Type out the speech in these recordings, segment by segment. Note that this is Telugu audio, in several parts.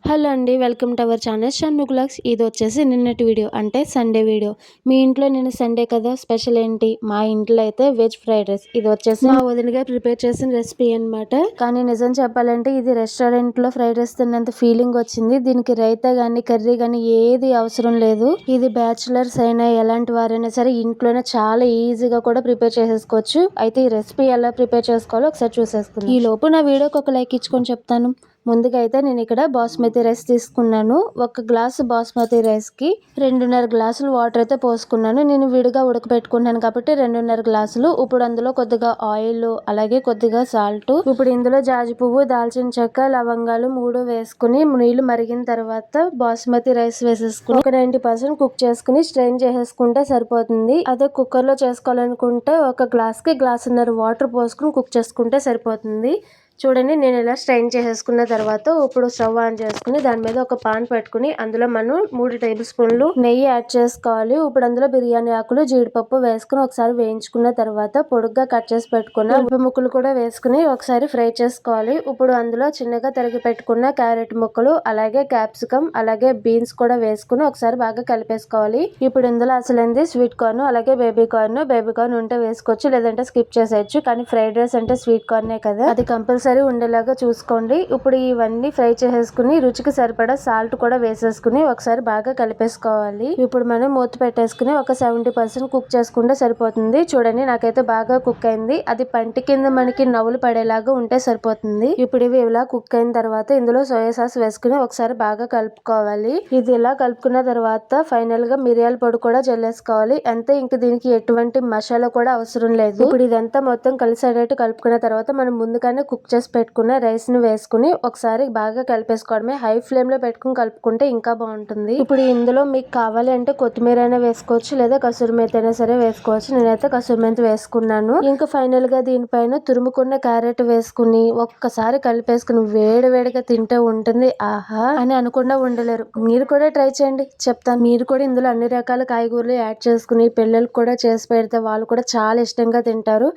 హలో అండి, welcome to our channel Shanmukh vlogs. ఇది వచ్చేసి నిన్నటి వీడియో, అంటే సండే వీడియో. మీ ఇంట్లో నిన్న సండే కదా, స్పెషల్ ఏంటి? మా ఇంట్లో అయితే వెజ్ ఫ్రైడ్ రైస్. ఇది వచ్చేసి మా వదినగా ప్రిపేర్ చేసిన రెసిపీ అనమాట. కానీ నిజం చెప్పాలంటే ఇది రెస్టారెంట్ లో ఫ్రైడ్ రైస్ తిన్నంత ఫీలింగ్ వచ్చింది. దీనికి రైతా గానీ కర్రీ గానీ ఏది అవసరం లేదు. ఇది బ్యాచులర్స్ అయినా ఎలాంటి వారైనా సరే ఇంట్లోనే చాలా ఈజీగా కూడా ప్రిపేర్ చేసేసుకోవచ్చు. అయితే ఈ రెసిపీ ఎలా ప్రిపేర్ చేసుకోవాలో ఒకసారి చూసేసుకుందాం. ఈ లోపు నా వీడియోకి ఒక లైక్ ఇచ్చుకొని చెప్తాను. ముందుగా అయితే నేను ఇక్కడ బాస్మతి రైస్ తీసుకున్నాను. 1 గ్లాసు బాస్మతి రైస్ కి 2.5 గ్లాసులు వాటర్ అయితే పోసుకున్నాను. నేను విడిగా ఉడకబెట్టుకున్నాను కాబట్టి 2.5 గ్లాసులు. ఇప్పుడు అందులో కొద్దిగా ఆయిల్, అలాగే కొద్దిగా సాల్ట్, ఇప్పుడు ఇందులో జాజి పువ్వు, దాల్చిన చెక్క, లవంగాలు 3 వేసుకుని నీళ్లు మరిగిన తర్వాత బాస్మతి రైస్ వేసేసుకుని ఒక 90% కుక్ చేసుకుని స్ట్రెయిన్ చేసేసుకుంటే సరిపోతుంది. అదే కుక్కర్ లో చేసుకోవాలనుకుంటే 1 గ్లాస్ కి 1.5 గ్లాసున్నర వాటర్ పోసుకుని కుక్ చేసుకుంటే సరిపోతుంది. చూడండి, నేను ఇలా స్ట్రెయిన్ చేసేసుకున్న తర్వాత ఇప్పుడు స్టవ్ ఆన్ చేసుకుని దాని మీద ఒక పాన్ పెట్టుకుని అందులో మనం 3 టేబుల్ స్పూన్లు నెయ్యి యాడ్ చేసుకోవాలి. ఇప్పుడు అందులో బిర్యానీ ఆకులు, జీడిపప్పు వేసుకుని ఒకసారి వేయించుకున్న తర్వాత పొడుగ్గా కట్ చేసి పెట్టుకున్న ఉల్లి ముక్కలు కూడా వేసుకుని ఒకసారి ఫ్రై చేసుకోవాలి. ఇప్పుడు అందులో చిన్నగా తరిగి పెట్టుకున్న క్యారెట్ ముక్కలు, అలాగే క్యాప్సికమ్, అలాగే బీన్స్ కూడా వేసుకుని ఒకసారి బాగా కలిపేసుకోవాలి. ఇప్పుడు ఇందులో అసలైంది స్వీట్ కార్న్, అలాగే బేబీ కార్న్ ఉంటే వేసుకోవచ్చు, లేదంటే స్కిప్ చేసేయచ్చు. కానీ ఫ్రైడ్ రైస్ అంటే స్వీట్ కార్నే కదా, అది కంపల్సరీ ఉండేలాగా చూసుకోండి. ఇప్పుడు ఇవన్నీ ఫ్రై చేసేసుకుని రుచికి సరిపడా సాల్ట్ కూడా వేసేసుకుని ఒకసారి బాగా కలిపేసుకోవాలి. ఇప్పుడు మనం మూత పెట్టేసుకుని ఒక 70% కుక్ చేసుకుంటే సరిపోతుంది. చూడండి, నాకైతే బాగా కుక్ అయింది. అది పంటి కింద మనకి నవ్వులు పడేలాగా ఉంటే సరిపోతుంది. ఇప్పుడు ఇవి ఇలా కుక్ అయిన తర్వాత ఇందులో సోయా సాస్ వేసుకుని ఒకసారి బాగా కలుపుకోవాలి. ఇది ఇలా కలుపుకున్న తర్వాత ఫైనల్ గా మిరియాల పొడి కూడా జల్లేసుకోవాలి. అంతే, ఇంక దీనికి ఎటువంటి మసాలా కూడా అవసరం లేదు. ఇప్పుడు ఇదంతా మొత్తం కలిసేటట్టు కలుపుకున్న తర్వాత మనం ముందుగానే కుక్ చేసి పెట్టుకున్న రైస్ ని వేసుకుని ఒకసారి బాగా కలిపేసుకోవడమే. హై ఫ్లేమ్ లో పెట్టుకుని కలుపుకుంటే ఇంకా బాగుంటుంది. ఇప్పుడు ఇందులో మీకు కావాలి అంటే కొత్తిమీర అయినా వేసుకోవచ్చు, లేదా కసూరి మేతి అయినా సరే వేసుకోవచ్చు. నేనైతే కసూరి మేతి వేసుకున్నాను. ఇంకా ఫైనల్ గా దీనిపైన తురుముకున్న క్యారెట్ వేసుకుని ఒక్కసారి కలిపేసుకుని వేడిగా తింటే ఉంటుంది ఆహా అని అనకుండా ఉండలేరు. మీరు కూడా ట్రై చేయండి, చెప్తాను. మీరు కూడా ఇందులో అన్ని రకాల కాయగూరలు యాడ్ చేసుకుని పిల్లలకు కూడా చేసి పెడితే వాళ్ళు కూడా చాలా ఇష్టంగా తింటారు.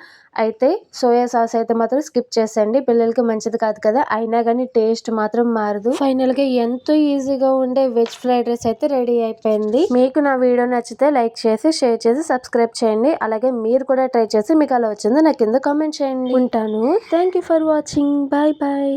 అయితే సోయా సాస్ అయితే మాత్రం స్కిప్ చేసేయండి, పిల్లలకి మంచిది కాదు కదా. అయినా కానీ టేస్ట్ మాత్రం మారదు. ఫైనల్ గా ఎంతో ఈజీగా ఉండే వెజ్ ఫ్రైడ్ రైస్ అయితే రెడీ అయిపోయింది. మీకు నా వీడియో నచ్చితే లైక్ చేసి, షేర్ చేసి, సబ్స్క్రైబ్ చేయండి. అలాగే మీరు కూడా ట్రై చేసి మీకు అలా వచ్చిందో నాకు కింద కామెంట్ చేయండి. ఉంటాను. Thank you for watching. Bye bye.